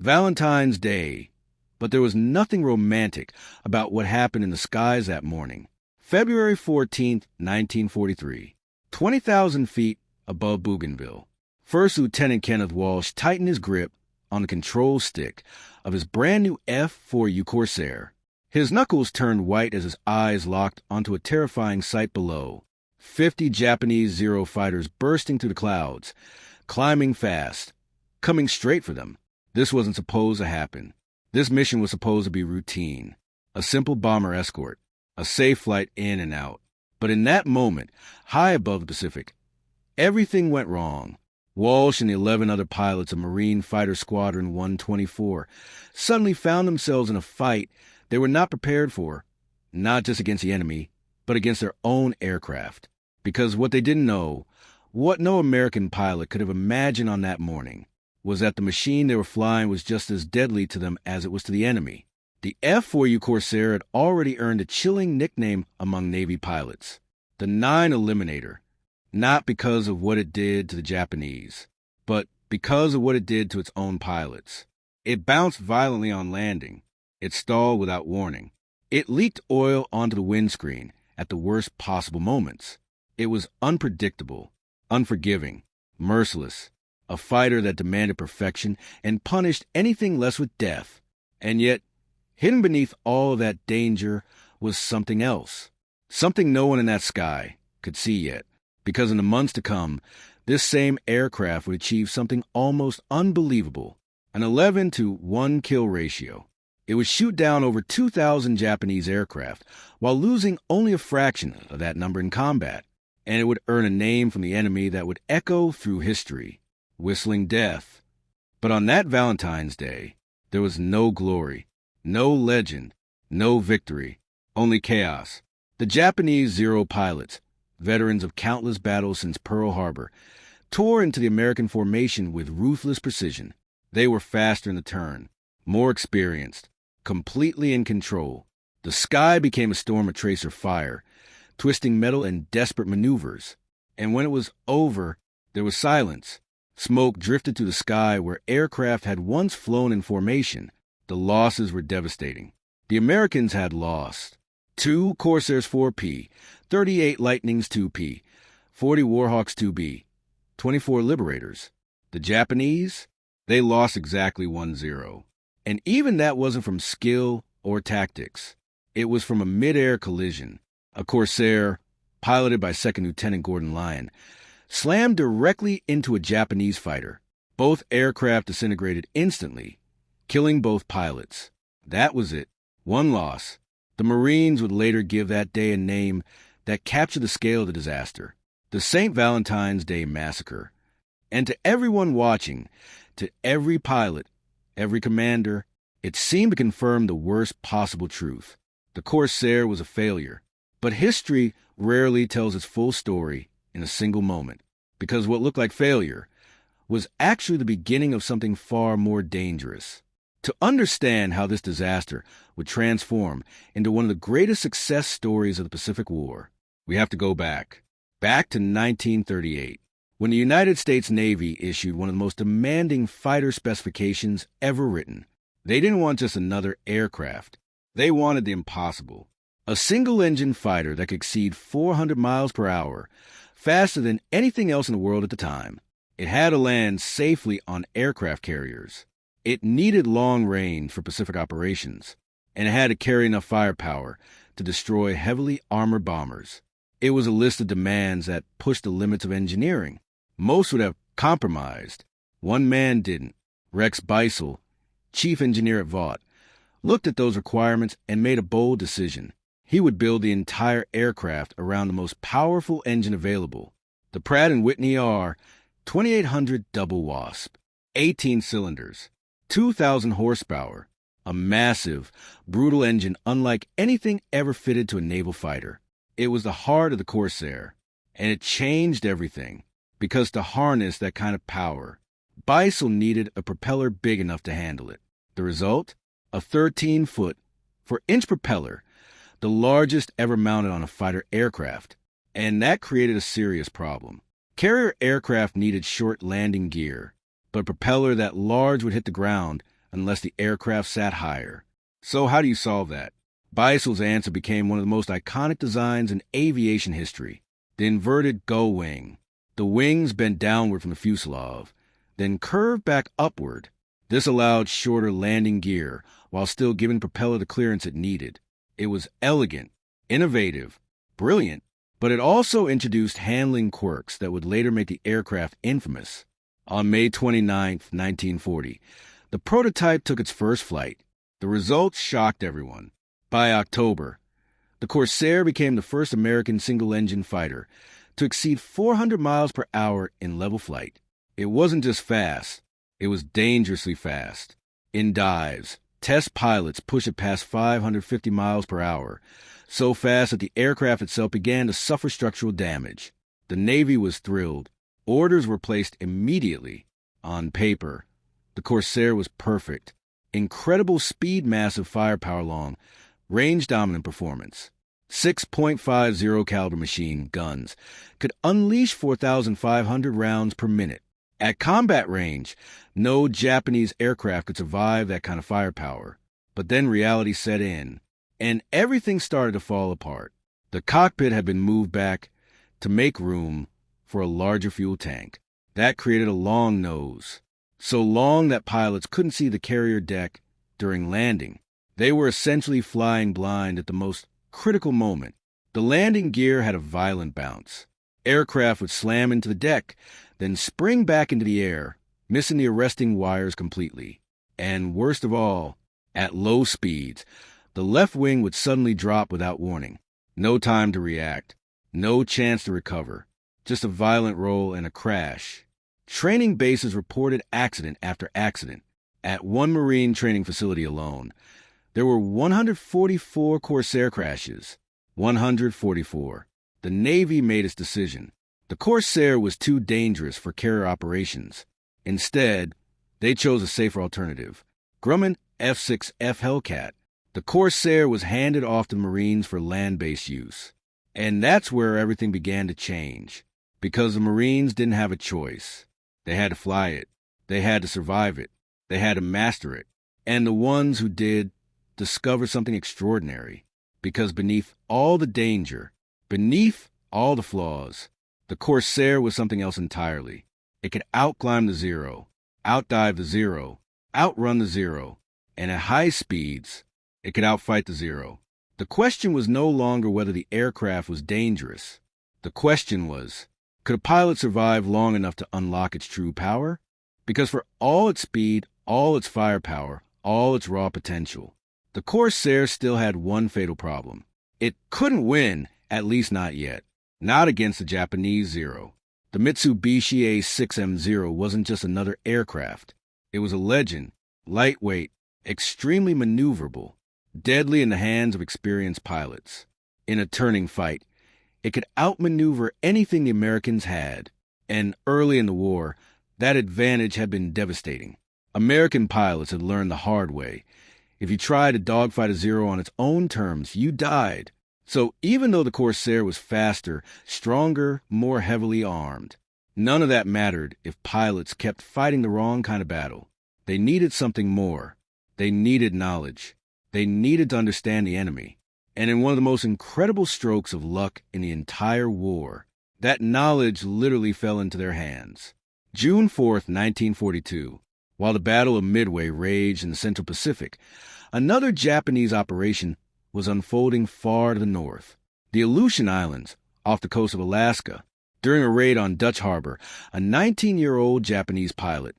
Valentine's Day, but there was nothing romantic about what happened in the skies that morning. February 14th, 1943, 20,000 feet above Bougainville. First Lieutenant Kenneth Walsh tightened his grip on the control stick of his brand-new F4U Corsair. His knuckles turned white as his eyes locked onto a terrifying sight below. 50 Japanese Zero fighters bursting through the clouds, climbing fast, coming straight for them. This wasn't supposed to happen. This mission was supposed to be routine, a simple bomber escort, a safe flight in and out. But in that moment, high above the Pacific, everything went wrong. Walsh and the 11 other pilots of Marine Fighter Squadron 124 suddenly found themselves in a fight they were not prepared for, not just against the enemy, but against their own aircraft. Because what they didn't know, what no American pilot could have imagined on that morning, was that the machine they were flying was just as deadly to them as it was to the enemy. The F4U Corsair had already earned a chilling nickname among Navy pilots, the Nine Eliminator, not because of what it did to the Japanese, but because of what it did to its own pilots. It bounced violently on landing. It stalled without warning. It leaked oil onto the windscreen at the worst possible moments. It was unpredictable, unforgiving, merciless, a fighter that demanded perfection and punished anything less with death. And yet, hidden beneath all of that danger was something else, something no one in that sky could see yet, because in the months to come, this same aircraft would achieve something almost unbelievable, an 11-to-1 kill ratio. It would shoot down over 2,000 Japanese aircraft while losing only a fraction of that number in combat, and it would earn a name from the enemy that would echo through history, whistling death. But on that Valentine's Day, there was no glory, no legend, no victory, only chaos. The Japanese Zero pilots, veterans of countless battles since Pearl Harbor, tore into the American formation with ruthless precision. They were faster in the turn, more experienced, completely in control. The sky became a storm of tracer fire, twisting metal in desperate maneuvers. And when it was over, there was silence. Smoke drifted through the sky where aircraft had once flown in formation. The losses were devastating. The Americans had lost 2 Corsairs 4P, 38 Lightnings 2P, 40 Warhawks 2B, 24 Liberators. The Japanese, they lost exactly 1-0. And even that wasn't from skill or tactics. It was from a mid-air collision. A Corsair, piloted by Second Lieutenant Gordon Lyon, slammed directly into a Japanese fighter. Both aircraft disintegrated instantly, killing both pilots. That was it. One loss. The Marines would later give that day a name that captured the scale of the disaster, the St. Valentine's Day Massacre. And to everyone watching, to every pilot, every commander, it seemed to confirm the worst possible truth. The Corsair was a failure. But history rarely tells its full story in a single moment, because what looked like failure was actually the beginning of something far more dangerous. To understand how this disaster would transform into one of the greatest success stories of the Pacific War, we have to go back to 1938, when the United States Navy issued one of the most demanding fighter specifications ever written. They didn't want just another aircraft. They wanted the impossible. A single-engine fighter that could exceed 400 miles per hour, faster than anything else in the world at the time. It had to land safely on aircraft carriers. It needed long range for Pacific operations, and it had to carry enough firepower to destroy heavily armored bombers. It was a list of demands that pushed the limits of engineering. Most would have compromised. One man didn't. Rex Beisel, chief engineer at Vought, looked at those requirements and made a bold decision. He would build the entire aircraft around the most powerful engine available, the Pratt & Whitney R-2800 Double Wasp, 18 cylinders, 2,000 horsepower, a massive, brutal engine unlike anything ever fitted to a naval fighter. It was the heart of the Corsair, and it changed everything, because to harness that kind of power, Beisel needed a propeller big enough to handle it. The result? A 13-foot, 4-inch propeller, the largest ever mounted on a fighter aircraft, and that created a serious problem. Carrier aircraft needed short landing gear, but a propeller that large would hit the ground unless the aircraft sat higher. So how do you solve that? Beissel's answer became one of the most iconic designs in aviation history: the inverted gull wing. The wings bent downward from the fuselage, then curved back upward. This allowed shorter landing gear while still giving propeller the clearance it needed. It was elegant, innovative, brilliant, but it also introduced handling quirks that would later make the aircraft infamous. On May 29, 1940, the prototype took its first flight. The results shocked everyone. By October, the Corsair became the first American single-engine fighter to exceed 400 miles per hour in level flight. It wasn't just fast, it was dangerously fast. In dives, test pilots pushed it past 550 miles per hour, so fast that the aircraft itself began to suffer structural damage. The Navy was thrilled. Orders were placed immediately. On paper, the Corsair was perfect. Incredible speed, massive firepower, long range-dominant performance. 6.50 caliber machine guns could unleash 4,500 rounds per minute. At combat range, no Japanese aircraft could survive that kind of firepower. But then reality set in, and everything started to fall apart. The cockpit had been moved back to make room for a larger fuel tank. That created a long nose, so long that pilots couldn't see the carrier deck during landing. They were essentially flying blind at the most critical moment. The landing gear had a violent bounce. Aircraft would slam into the deck, then spring back into the air, missing the arresting wires completely. And worst of all, at low speeds, the left wing would suddenly drop without warning. No time to react, no chance to recover, just a violent roll and a crash. Training bases reported accident after accident. At one Marine training facility alone, there were 144 Corsair crashes. 144. The Navy made its decision. The Corsair was too dangerous for carrier operations. Instead, they chose a safer alternative: Grumman F6F Hellcat. The Corsair was handed off to the Marines for land-based use. And that's where everything began to change, because the Marines didn't have a choice. They had to fly it. They had to survive it. They had to master it. And the ones who did discovered something extraordinary, because beneath all the danger, beneath all the flaws, the Corsair was something else entirely. It could outclimb the zero, outdive the zero, outrun the zero, and at high speeds, it could outfight the zero. The question was no longer whether the aircraft was dangerous. The question was, could a pilot survive long enough to unlock its true power? Because for all its speed, all its firepower, all its raw potential, the Corsair still had one fatal problem. It couldn't win, at least not yet. Not against the Japanese Zero. The Mitsubishi A6M0 wasn't just another aircraft. It was a legend, lightweight, extremely maneuverable, deadly in the hands of experienced pilots. In a turning fight, it could outmaneuver anything the Americans had, and early in the war, that advantage had been devastating. American pilots had learned the hard way. If you tried to dogfight a Zero on its own terms, you died. So even though the Corsair was faster, stronger, more heavily armed, none of that mattered if pilots kept fighting the wrong kind of battle. They needed something more. They needed knowledge. They needed to understand the enemy. And in one of the most incredible strokes of luck in the entire war, that knowledge literally fell into their hands. June 4th, 1942, while the Battle of Midway raged in the Central Pacific, another Japanese operation was unfolding far to the north. The Aleutian Islands, off the coast of Alaska. During a raid on Dutch Harbor, a 19-year-old Japanese pilot,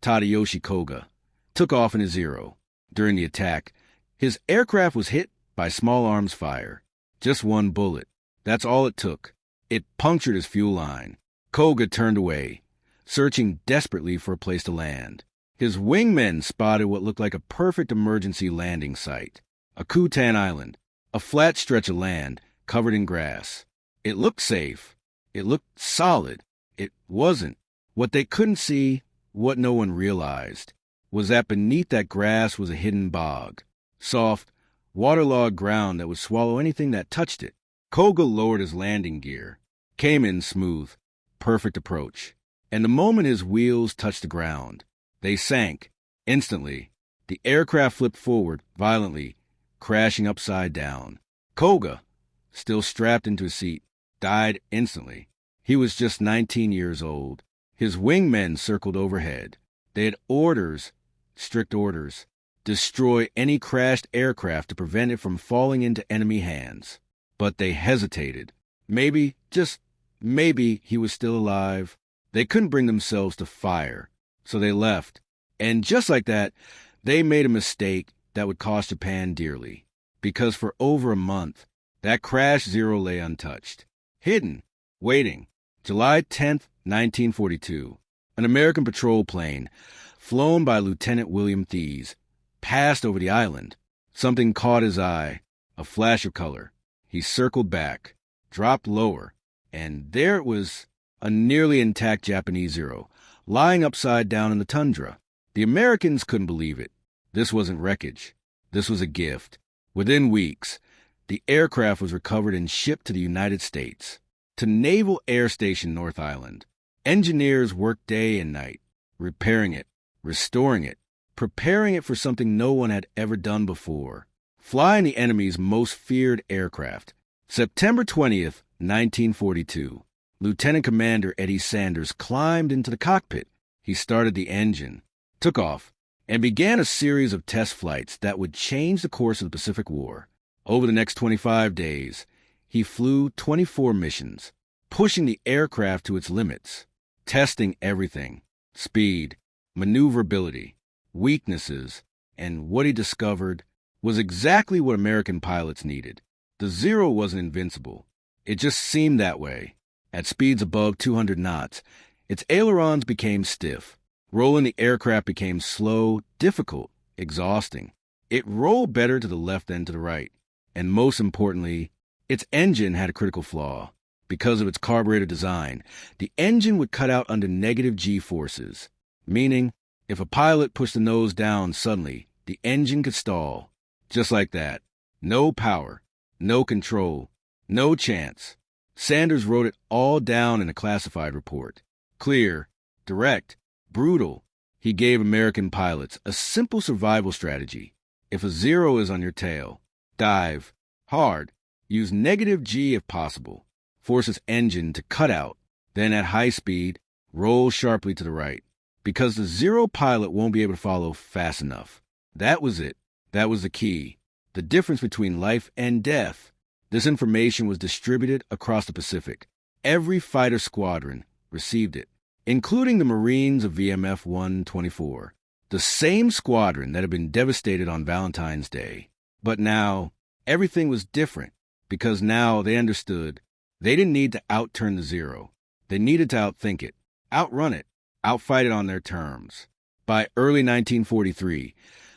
Tadayoshi Koga, took off in a Zero. During the attack, his aircraft was hit by small arms fire. Just one bullet. That's all it took. It punctured his fuel line. Koga turned away, searching desperately for a place to land. His wingmen spotted what looked like a perfect emergency landing site. A Kutan Island, a flat stretch of land covered in grass. It looked safe. It looked solid. It wasn't. What they couldn't see, what no one realized, was that beneath that grass was a hidden bog. Soft, waterlogged ground that would swallow anything that touched it. Koga lowered his landing gear, came in smooth, perfect approach. And the moment his wheels touched the ground, they sank, instantly, The aircraft flipped forward violently, crashing upside down. Koga, still strapped into his seat, died instantly. He was just 19 years old. His wingmen circled overhead. They had orders, strict orders, destroy any crashed aircraft to prevent it from falling into enemy hands. But they hesitated. Maybe, just maybe, he was still alive. They couldn't bring themselves to fire, so they left. And just like that, they made a mistake that would cost Japan dearly. Because for over a month, that crash Zero lay untouched. Hidden, waiting. July 10th, 1942. An American patrol plane, flown by Lieutenant William Thies, passed over the island. Something caught his eye, a flash of color. He circled back, dropped lower, and there it was, a nearly intact Japanese Zero, lying upside down in the tundra. The Americans couldn't believe it. This wasn't wreckage. This was a gift. Within weeks, the aircraft was recovered and shipped to the United States, to Naval Air Station North Island. Engineers worked day and night, repairing it, restoring it, preparing it for something no one had ever done before, flying the enemy's most feared aircraft. September 20th, 1942. Lieutenant Commander Eddie Sanders climbed into the cockpit. He started the engine, took off, and began a series of test flights that would change the course of the Pacific War. Over the next 25 days, he flew 24 missions, pushing the aircraft to its limits, testing everything: speed, maneuverability, weaknesses, and what he discovered was exactly what American pilots needed. The Zero wasn't invincible. It just seemed that way. At speeds above 200 knots, its ailerons became stiff. Rolling the aircraft became slow, difficult, exhausting. It rolled better to the left than to the right. And most importantly, its engine had a critical flaw. Because of its carburetor design, the engine would cut out under negative G forces, meaning if a pilot pushed the nose down suddenly, the engine could stall. Just like that. No power, no control, no chance. Sanders wrote it all down in a classified report. Clear, direct, brutal. He gave American pilots a simple survival strategy. If a Zero is on your tail, dive hard. Use negative G if possible. Force its engine to cut out. Then at high speed, roll sharply to the right. Because the Zero pilot won't be able to follow fast enough. That was it. That was the key. The difference between life and death. This information was distributed across the Pacific. Every fighter squadron received it, including the Marines of VMF 124, the same squadron that had been devastated on Valentine's Day. But now, everything was different, because now they understood they didn't need to outturn the Zero. They needed to outthink it, outrun it, outfight it on their terms. By early 1943,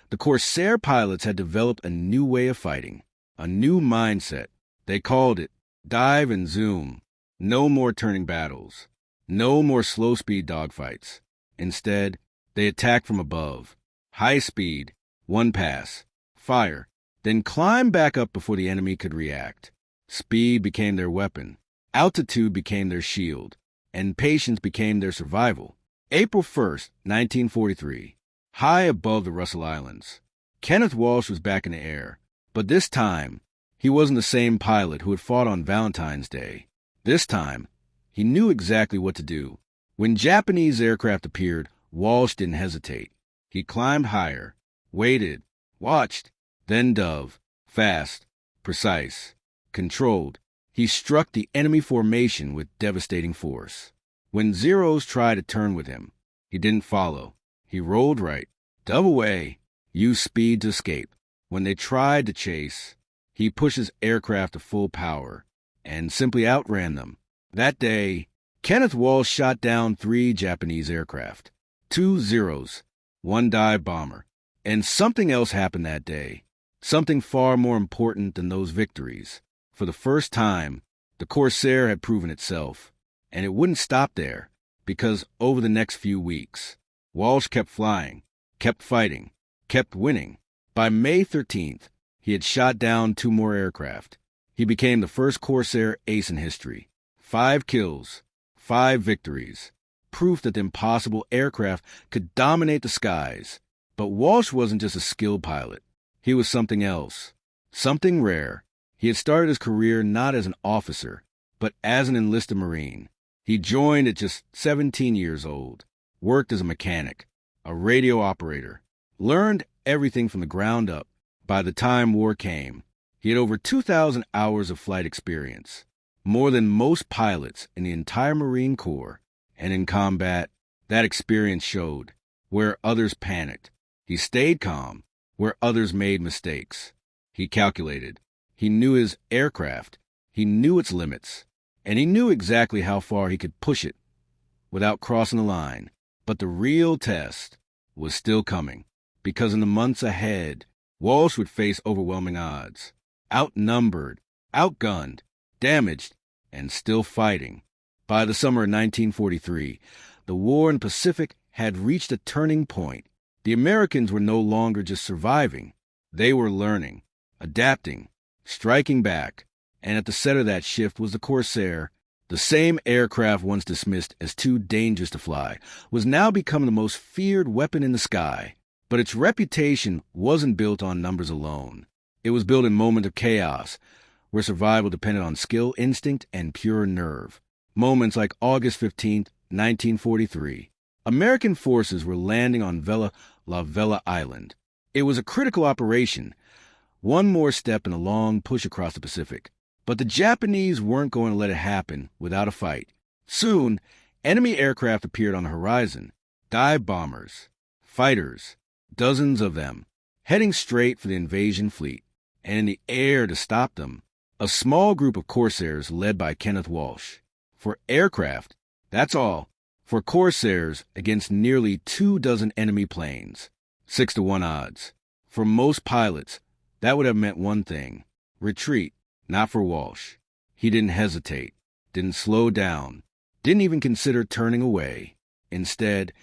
the Corsair pilots had developed a new way of fighting, a new mindset. They called it dive and zoom. No more turning battles. No more slow-speed dogfights. Instead, they attacked from above. High speed, one pass, fire, then climb back up before the enemy could react. Speed became their weapon. Altitude became their shield. And patience became their survival. April 1st, 1943. High above the Russell Islands. Kenneth Walsh was back in the air. But this time, he wasn't the same pilot who had fought on Valentine's Day. This time, he knew exactly what to do. When Japanese aircraft appeared, Walsh didn't hesitate. He climbed higher, waited, watched, then dove, fast, precise, controlled. He struck the enemy formation with devastating force. When Zeros tried to turn with him, he didn't follow. He rolled right, dove away, used speed to escape. When they tried to chase, he pushed his aircraft to full power and simply outran them. That day, Kenneth Walsh shot down 3 Japanese aircraft, 2 Zeros, 1 dive bomber. And something else happened that day, something far more important than those victories. For the first time, the Corsair had proven itself, and it wouldn't stop there, because over the next few weeks, Walsh kept flying, kept fighting, kept winning. By May 13th, he had shot down 2 more aircraft. He became the first Corsair ace in history. 5 kills, 5 victories. Proof that the impossible aircraft could dominate the skies. But Walsh wasn't just a skilled pilot. He was something else, something rare. He had started his career not as an officer, but as an enlisted Marine. He joined at just 17 years old, worked as a mechanic, a radio operator, learned everything from the ground up. By the time war came, he had over 2,000 hours of flight experience, more than most pilots in the entire Marine Corps. And in combat, that experience showed. Where others panicked, he stayed calm. Where others made mistakes, he calculated. He knew his aircraft. He knew its limits. And he knew exactly how far he could push it without crossing the line. But the real test was still coming, because in the months ahead, Walsh would face overwhelming odds. Outnumbered, outgunned, damaged, and still fighting. By the summer of 1943, the war in the Pacific had reached a turning point. The Americans were no longer just surviving. They were learning, adapting, striking back. And at the center of that shift was the Corsair. The same aircraft once dismissed as too dangerous to fly was now becoming the most feared weapon in the sky. But its reputation wasn't built on numbers alone. It was built in moments of chaos, where survival depended on skill, instinct, and pure nerve. Moments like August 15, 1943. American forces were landing on La Vela Island. It was a critical operation, one more step in a long push across the Pacific. But the Japanese weren't going to let it happen without a fight. Soon, enemy aircraft appeared on the horizon. Dive bombers, fighters, dozens of them, heading straight for the invasion fleet. And in the air to stop them, a small group of Corsairs led by Kenneth Walsh. For aircraft, that's all. For Corsairs against nearly 24 enemy planes, 6-1 odds. For most pilots, that would have meant one thing: retreat. Not for Walsh. He didn't hesitate, didn't slow down, didn't even consider turning away. Instead,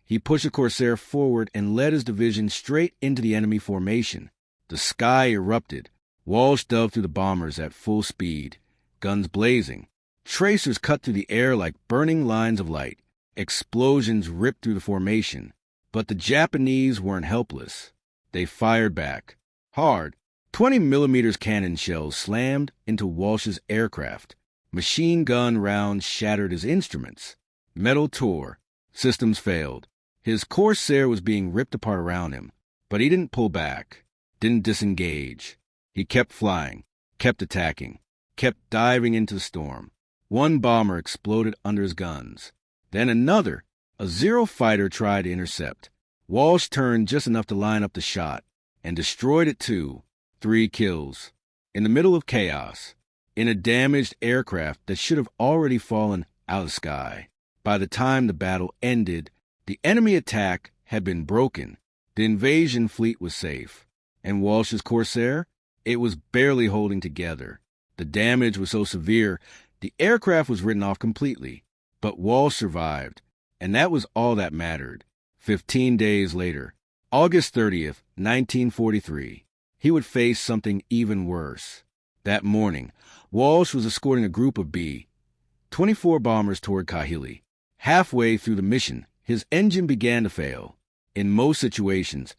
he pushed the Corsair forward and led his division straight into the enemy formation. The sky erupted. Walsh dove through the bombers at full speed, guns blazing. Tracers cut through the air like burning lines of light. Explosions ripped through the formation. But the Japanese weren't helpless. They fired back. Hard. 20mm cannon shells slammed into Walsh's aircraft. Machine gun rounds shattered his instruments. Metal tore. Systems failed. His Corsair was being ripped apart around him. But he didn't pull back. Didn't disengage. He kept flying. Kept attacking. Kept diving into the storm. One bomber exploded under his guns. Then another. A Zero fighter tried to intercept. Walsh turned just enough to line up the shot. And destroyed it too. 3 kills. In the middle of chaos. In a damaged aircraft that should have already fallen out of the sky. By the time the battle ended, the enemy attack had been broken. The invasion fleet was safe. And Walsh's Corsair? It was barely holding together. The damage was so severe, the aircraft was written off completely. But Walsh survived, and that was all that mattered. 15 days later, August 30th, 1943, he would face something even worse. That morning, Walsh was escorting a group of B-24 bombers toward Kahili. Halfway through the mission, his engine began to fail. In most situations,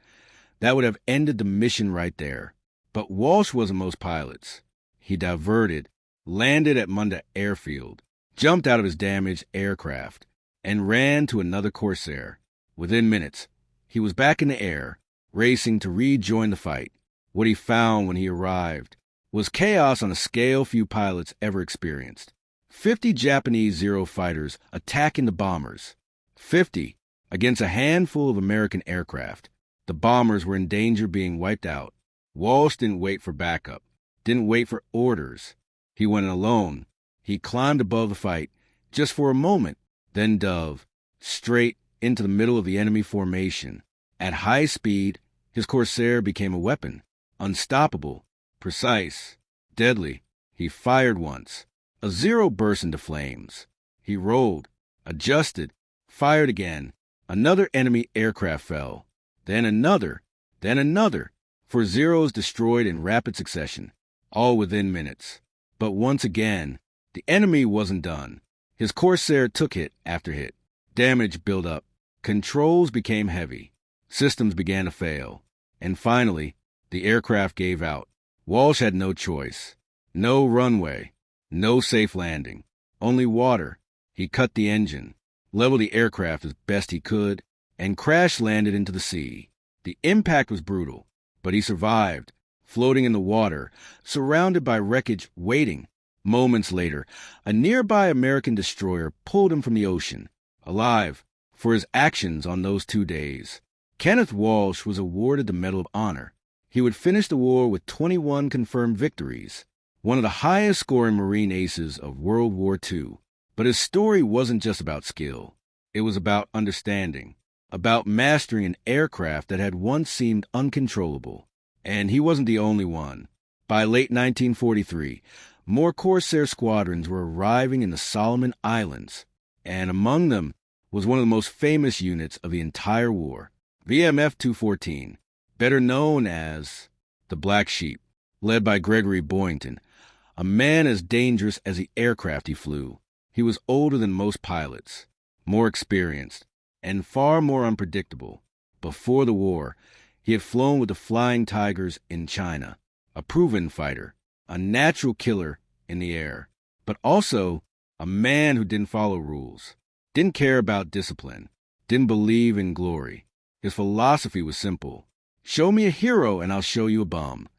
that would have ended the mission right there. But Walsh wasn't most pilots. He diverted, landed at Munda Airfield, jumped out of his damaged aircraft, and ran to another Corsair. Within minutes, he was back in the air, racing to rejoin the fight. What he found when he arrived was chaos on a scale few pilots ever experienced. 50 Japanese Zero fighters attacking the bombers. 50 against a handful of American aircraft. The bombers were in danger of being wiped out. Walsh didn't wait for backup, didn't wait for orders. He went in alone. He climbed above the fight, just for a moment, then dove straight into the middle of the enemy formation. At high speed, his Corsair became a weapon. Unstoppable, precise, deadly. He fired once. A Zero burst into flames. He rolled, adjusted, fired again. Another enemy aircraft fell. Then another. For Zeros destroyed in rapid succession, all within minutes. But once again, the enemy wasn't done. His Corsair took hit after hit. Damage built up. Controls became heavy. Systems began to fail. And finally, the aircraft gave out. Walsh had no choice. No runway. No safe landing. Only water. He cut the engine, leveled the aircraft as best he could, and crash-landed into the sea. The impact was brutal, but he survived, floating in the water, surrounded by wreckage, waiting. Moments later, a nearby American destroyer pulled him from the ocean, alive, for his actions on those 2 days. Kenneth Walsh was awarded the Medal of Honor. He would finish the war with 21 confirmed victories, one of the highest-scoring Marine aces of World War II. But his story wasn't just about skill. It was about understanding, about mastering an aircraft that had once seemed uncontrollable. And he wasn't the only one. By late 1943, more Corsair squadrons were arriving in the Solomon Islands, and among them was one of the most famous units of the entire war, VMF 214, better known as the Black Sheep, led by Gregory Boynton, a man as dangerous as the aircraft he flew. He was older than most pilots, more experienced, and far more unpredictable. Before the war, he had flown with the Flying Tigers in China, a proven fighter, a natural killer in the air, but also a man who didn't follow rules, didn't care about discipline, didn't believe in glory. His philosophy was simple. Show me a hero and I'll show you a bum.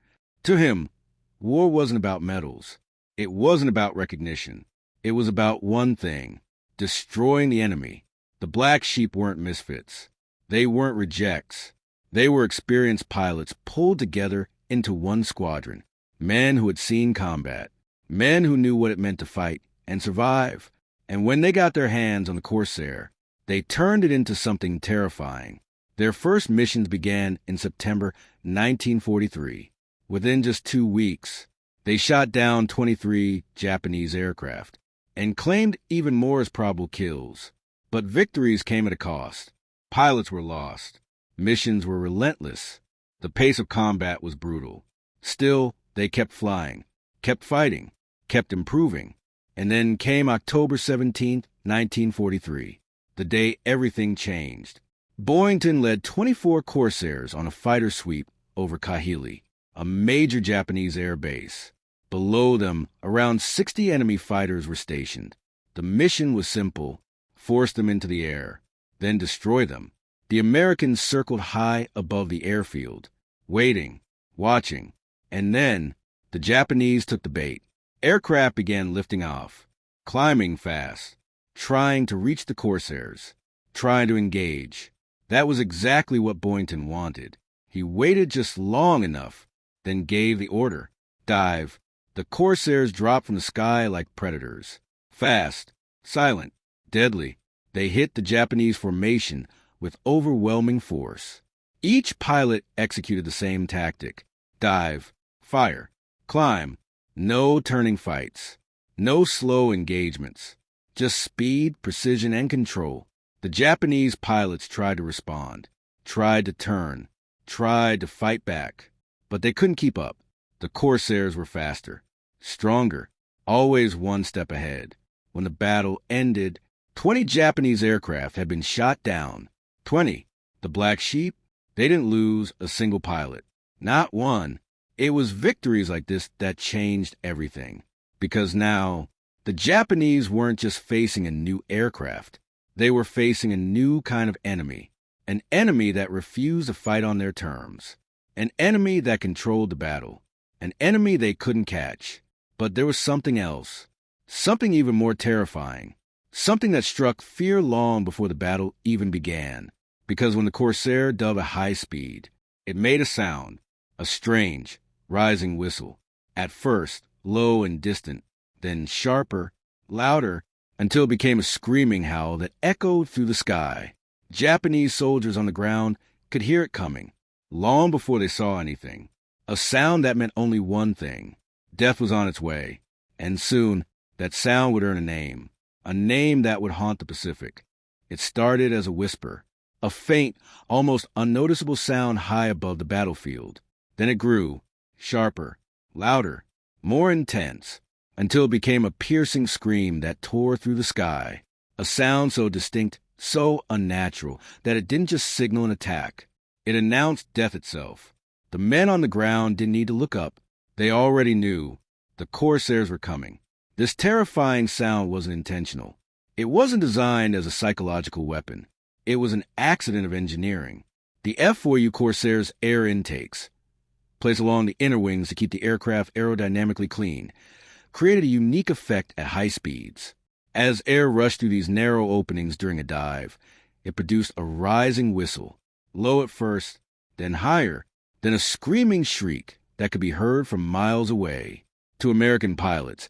To him, war wasn't about medals. It wasn't about recognition. It was about one thing, destroying the enemy. The Black Sheep weren't misfits. They weren't rejects. They were experienced pilots pulled together into one squadron, men who had seen combat, men who knew what it meant to fight and survive. And when they got their hands on the Corsair, they turned it into something terrifying. Their first missions began in September 1943. Within just 2 weeks, they shot down 23 Japanese aircraft and claimed even more as probable kills. But victories came at a cost. Pilots were lost. Missions were relentless. The pace of combat was brutal. Still, they kept flying, kept fighting, kept improving. And then came October 17, 1943, the day everything changed. Boynton led 24 Corsairs on a fighter sweep over Kahili, a major Japanese air base. Below them, around 60 enemy fighters were stationed. The mission was simple: force them into the air, then destroy them. The Americans circled high above the airfield, waiting, watching, and then the Japanese took the bait. Aircraft began lifting off, climbing fast, trying to reach the Corsairs, trying to engage. That was exactly what Boynton wanted. He waited just long enough, then gave the order: dive. The Corsairs dropped from the sky like predators. Fast, silent, deadly. They hit the Japanese formation with overwhelming force. Each pilot executed the same tactic: dive, fire, climb. No turning fights. No slow engagements. Just speed, precision, and control. The Japanese pilots tried to respond, tried to turn, tried to fight back, but they couldn't keep up. The Corsairs were faster, stronger, always one step ahead. When the battle ended, 20 Japanese aircraft had been shot down. 20. The Black Sheep, they didn't lose a single pilot. Not one. It was victories like this that changed everything. Because now, the Japanese weren't just facing a new aircraft. They were facing a new kind of enemy. An enemy that refused to fight on their terms. An enemy that controlled the battle. An enemy they couldn't catch. But there was something else. Something even more terrifying. Something that struck fear long before the battle even began. Because when the Corsair dove at high speed, it made a sound. A strange, rising whistle. At first, low and distant. Then sharper, louder, until it became a screaming howl that echoed through the sky. Japanese soldiers on the ground could hear it coming, long before they saw anything. A sound that meant only one thing: death was on its way. And soon, that sound would earn a name that would haunt the Pacific. It started as a whisper, a faint, almost unnoticeable sound high above the battlefield. Then it grew, sharper, louder, more intense, until it became a piercing scream that tore through the sky. A sound so distinct, so unnatural, that it didn't just signal an attack. It announced death itself. The men on the ground didn't need to look up. They already knew the Corsairs were coming. This terrifying sound wasn't intentional. It wasn't designed as a psychological weapon. It was an accident of engineering. The F4U Corsair's air intakes, placed along the inner wings to keep the aircraft aerodynamically clean, created a unique effect at high speeds. As air rushed through these narrow openings during a dive, it produced a rising whistle, low at first, then higher, then a screaming shriek that could be heard from miles away. To American pilots,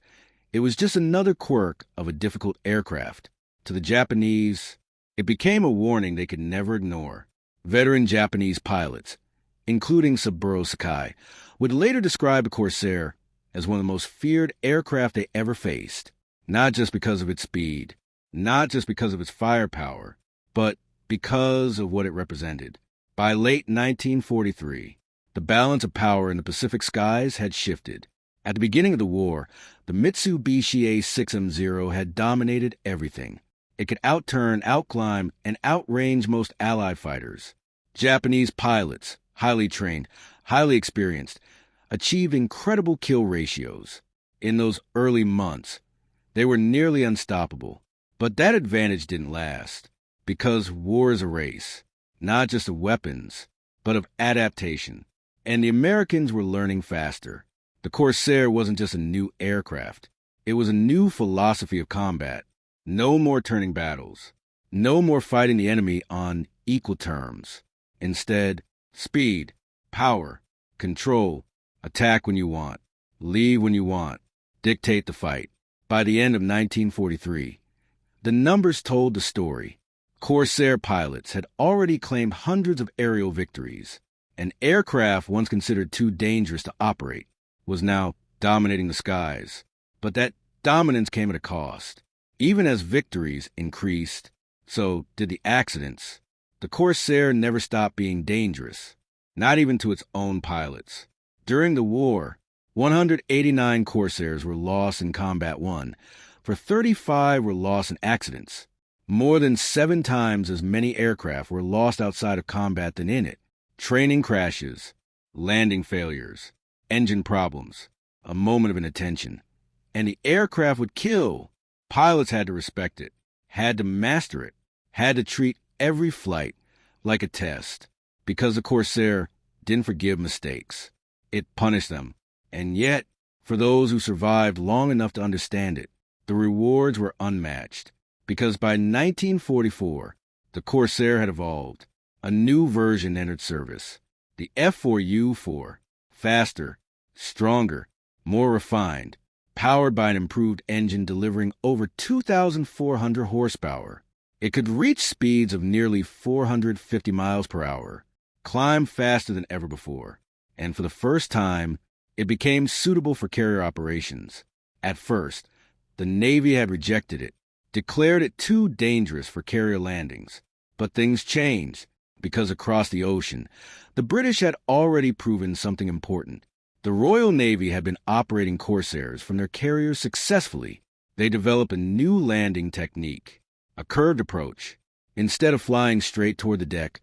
it was just another quirk of a difficult aircraft. To the Japanese, it became a warning they could never ignore. Veteran Japanese pilots, including Saburo Sakai, would later describe the Corsair as one of the most feared aircraft they ever faced, not just because of its speed, not just because of its firepower, but because of what it represented. By late 1943, the balance of power in the Pacific skies had shifted. At the beginning of the war, the Mitsubishi A6M0 had dominated everything. It could outturn, outclimb, and outrange most Allied fighters. Japanese pilots, highly trained, highly experienced, achieved incredible kill ratios. In those early months, they were nearly unstoppable. But that advantage didn't last, because war is a race, not just of weapons, but of adaptation. And the Americans were learning faster. The Corsair wasn't just a new aircraft. It was a new philosophy of combat. No more turning battles. No more fighting the enemy on equal terms. Instead, speed, power, control, attack when you want, leave when you want, dictate the fight. By the end of 1943, the numbers told the story. Corsair pilots had already claimed hundreds of aerial victories. An aircraft once considered too dangerous to operate was now dominating the skies. But that dominance came at a cost. Even as victories increased, so did the accidents. The Corsair never stopped being dangerous, not even to its own pilots. During the war, 189 Corsairs were lost in Combat 1, for 35 were lost in accidents. More than 7 times as many aircraft were lost outside of combat than in it. Training crashes, landing failures, engine problems, a moment of inattention. And the aircraft would kill. Pilots had to respect it, had to master it, had to treat every flight like a test. Because the Corsair didn't forgive mistakes. It punished them. And yet, for those who survived long enough to understand it, the rewards were unmatched. Because by 1944, the Corsair had evolved. A new version entered service. The F4U, faster, stronger, more refined, powered by an improved engine delivering over 2,400 horsepower. It could reach speeds of nearly 450 miles per hour, climb faster than ever before, and for the first time, it became suitable for carrier operations. At first, the Navy had rejected it, declared it too dangerous for carrier landings. But things changed, because across the ocean, the British had already proven something important. The Royal Navy had been operating Corsairs from their carriers successfully. They developed a new landing technique, a curved approach. Instead of flying straight toward the deck,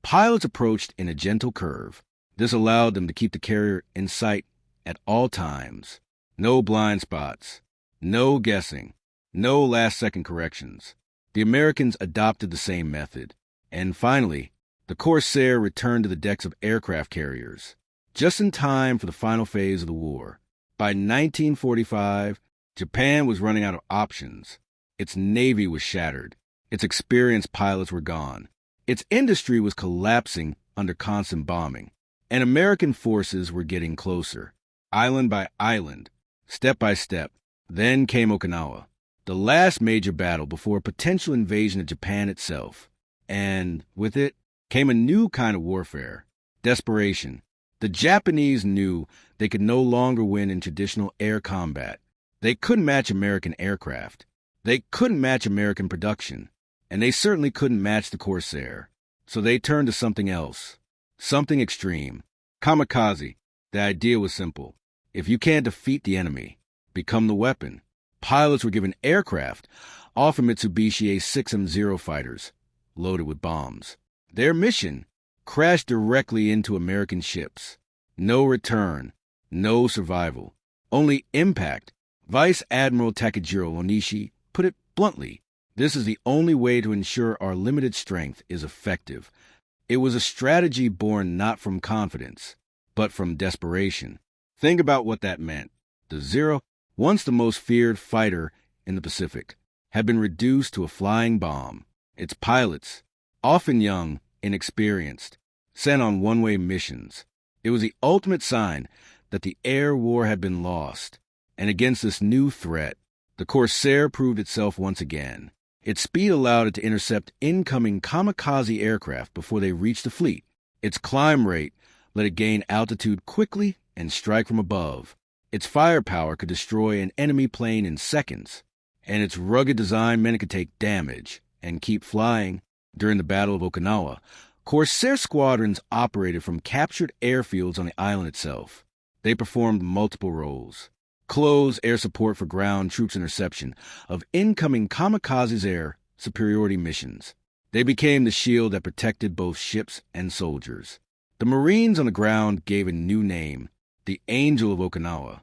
pilots approached in a gentle curve. This allowed them to keep the carrier in sight at all times. No blind spots, no guessing, no last-second corrections. The Americans adopted the same method. And finally, the Corsair returned to the decks of aircraft carriers, just in time for the final phase of the war. By 1945, Japan was running out of options. Its navy was shattered. Its experienced pilots were gone. Its industry was collapsing under constant bombing. And American forces were getting closer, island by island, step by step. Then came Okinawa, the last major battle before a potential invasion of Japan itself. And with it came a new kind of warfare, desperation. The Japanese knew they could no longer win in traditional air combat. They couldn't match American aircraft. They couldn't match American production. And they certainly couldn't match the Corsair. So they turned to something else, something extreme. Kamikaze. The idea was simple. If you can't defeat the enemy, become the weapon. Pilots were given aircraft, often Mitsubishi A6M0 fighters, loaded with bombs. Their mission, crashed directly into American ships. No return, no survival, only impact. Vice Admiral Takejiro Onishi put it bluntly, "This is the only way to ensure our limited strength is effective." It was a strategy born not from confidence, but from desperation. Think about what that meant. The Zero, once the most feared fighter in the Pacific, had been reduced to a flying bomb. Its pilots, often young, inexperienced, sent on one-way missions. It was the ultimate sign that the air war had been lost. And against this new threat, the Corsair proved itself once again. Its speed allowed it to intercept incoming kamikaze aircraft before they reached the fleet. Its climb rate let it gain altitude quickly and strike from above. Its firepower could destroy an enemy plane in seconds. And its rugged design meant it could take damage and keep flying. During the Battle of Okinawa, Corsair squadrons operated from captured airfields on the island itself. They performed multiple roles: close air support for ground troops interception of incoming kamikazes air superiority missions. They became the shield that protected both ships and soldiers. The Marines on the ground gave a new name, the Angel of Okinawa,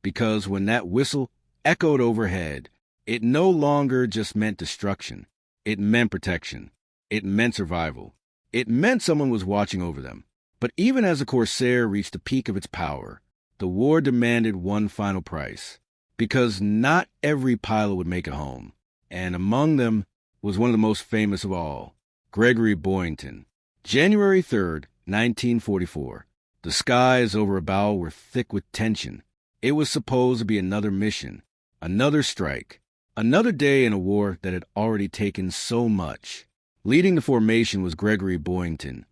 because when that whistle echoed overhead, it no longer just meant destruction. It meant protection. It meant survival. It meant someone was watching over them. But even as the Corsair reached the peak of its power, the war demanded one final price, because not every pilot would make it home. And among them was one of the most famous of all, Gregory Boyington. January 3rd, 1944. The skies over Abao were thick with tension. It was supposed to be another mission, another strike, another day in a war that had already taken so much. Leading the formation was Gregory Boyington,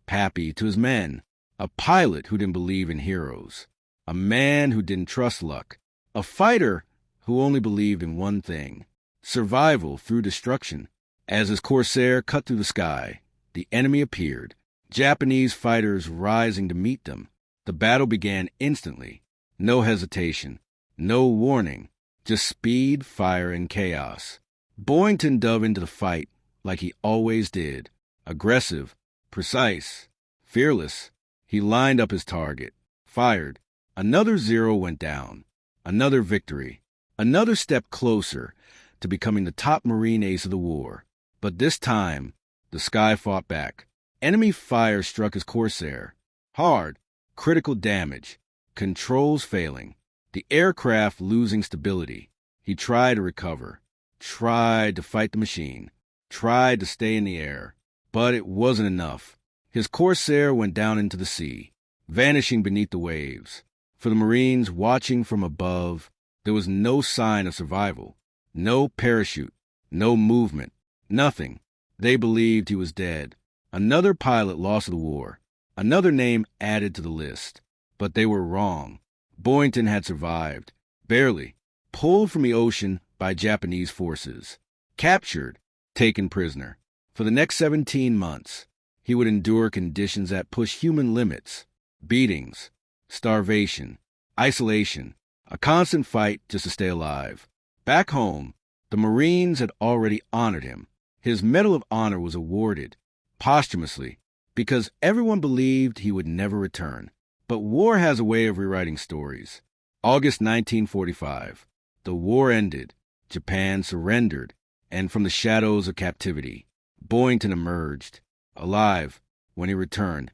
Pappy to his men, a pilot who didn't believe in heroes, a man who didn't trust luck, a fighter who only believed in one thing: survival through destruction. As his Corsair cut through the sky, the enemy appeared, Japanese fighters rising to meet them. The battle began instantly. No hesitation, no warning, just speed, fire, and chaos. Boyington dove into the fight like he always did, aggressive, precise, fearless. He lined up his target, fired. Another Zero went down, another victory, another step closer to becoming the top Marine ace of the war. But this time, the sky fought back. Enemy fire struck his Corsair. Hard, critical damage, controls failing, the aircraft losing stability. He tried to recover, tried to fight the machine, tried to stay in the air, but it wasn't enough. His Corsair went down into the sea, vanishing beneath the waves. For the Marines watching from above, there was no sign of survival, no parachute, no movement, nothing. They believed he was dead. Another pilot lost the war, another name added to the list. But they were wrong. Boyington had survived, barely, pulled from the ocean by Japanese forces, captured, taken prisoner. For the next 17 months, he would endure conditions that pushed human limits: beatings, starvation, isolation, a constant fight just to stay alive. Back home, the Marines had already honored him. His Medal of Honor was awarded posthumously because everyone believed he would never return. But war has a way of rewriting stories. August 1945. The war ended. Japan surrendered. And from the shadows of captivity, Boyington emerged, alive. When he returned,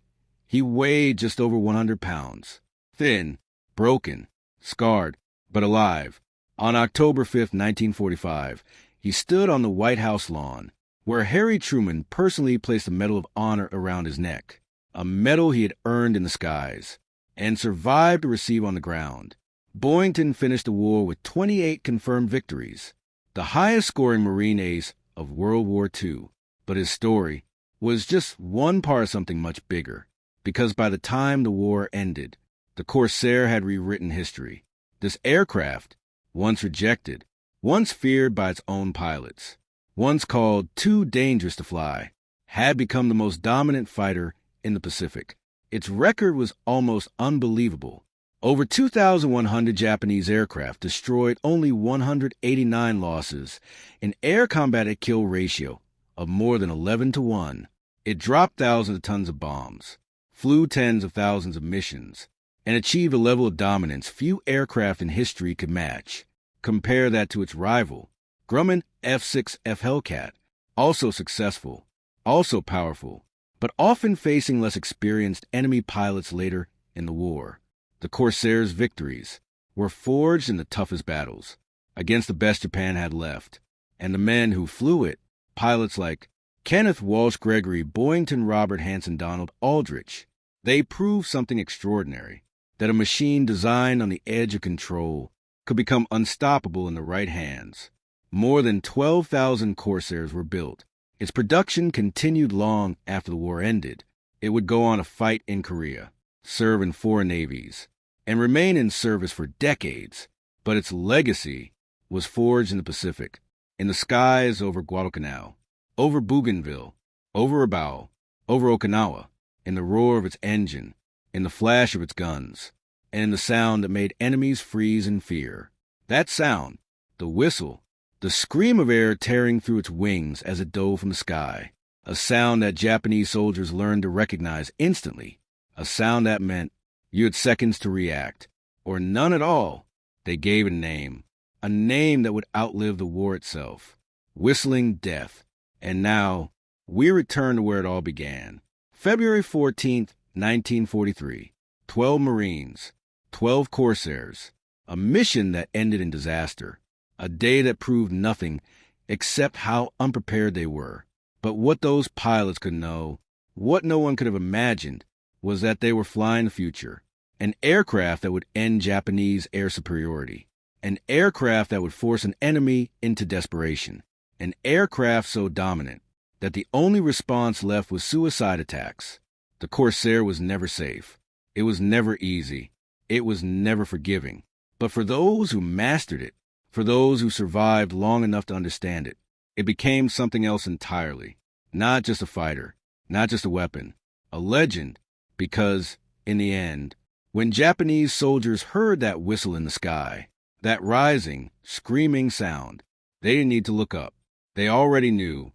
he weighed just over 100 pounds. Thin, broken, scarred, but alive. On October 5th, 1945, he stood on the White House lawn, where Harry Truman personally placed a Medal of Honor around his neck, a medal he had earned in the skies and survived to receive on the ground. Boyington finished the war with 28 confirmed victories, the highest-scoring Marine ace of World War II. But his story was just one part of something much bigger, because by the time the war ended, the Corsair had rewritten history. This aircraft, once rejected, once feared by its own pilots, once called too dangerous to fly, had become the most dominant fighter in the Pacific. Its record was almost unbelievable. Over 2,100 Japanese aircraft destroyed, only 189 losses, an air combat kill ratio of more than 11 to 1. It dropped thousands of tons of bombs, flew tens of thousands of missions, and achieved a level of dominance few aircraft in history could match. Compare that to its rival, Grumman F-6F Hellcat, also successful, also powerful, but often facing less experienced enemy pilots later in the war. The Corsair's victories were forged in the toughest battles, against the best Japan had left, and the men who flew it, pilots like Kenneth Walsh Gregory, Boyington Robert Hanson Donald Aldrich, they proved something extraordinary, that a machine designed on the edge of control could become unstoppable in the right hands. More than 12,000 Corsairs were built. Its production continued long after the war ended. It would go on to fight in Korea, serve in foreign navies, and remain in service for decades. But its legacy was forged in the Pacific, in the skies over Guadalcanal, over Bougainville, over Rabaul, over Okinawa, in the roar of its engine, in the flash of its guns, and in the sound that made enemies freeze in fear. That sound, the whistle, the scream of air tearing through its wings as it dove from the sky, a sound that Japanese soldiers learned to recognize instantly, a sound that meant you had seconds to react, or none at all. They gave it a name that would outlive the war itself, Whistling Death. And now, we return to where it all began. February 14th, 1943, 12 Marines, 12 Corsairs, a mission that ended in disaster, a day that proved nothing except how unprepared they were. But what those pilots could know, what no one could have imagined, was that they were flying the future, an aircraft that would end Japanese air superiority, an aircraft that would force an enemy into desperation, an aircraft so dominant that the only response left was suicide attacks. The Corsair was never safe. It was never easy. It was never forgiving. But for those who mastered it, for those who survived long enough to understand it, it became something else entirely. Not just a fighter, not just a weapon, a legend, because, in the end, when Japanese soldiers heard that whistle in the sky, that rising, screaming sound, they didn't need to look up. They already knew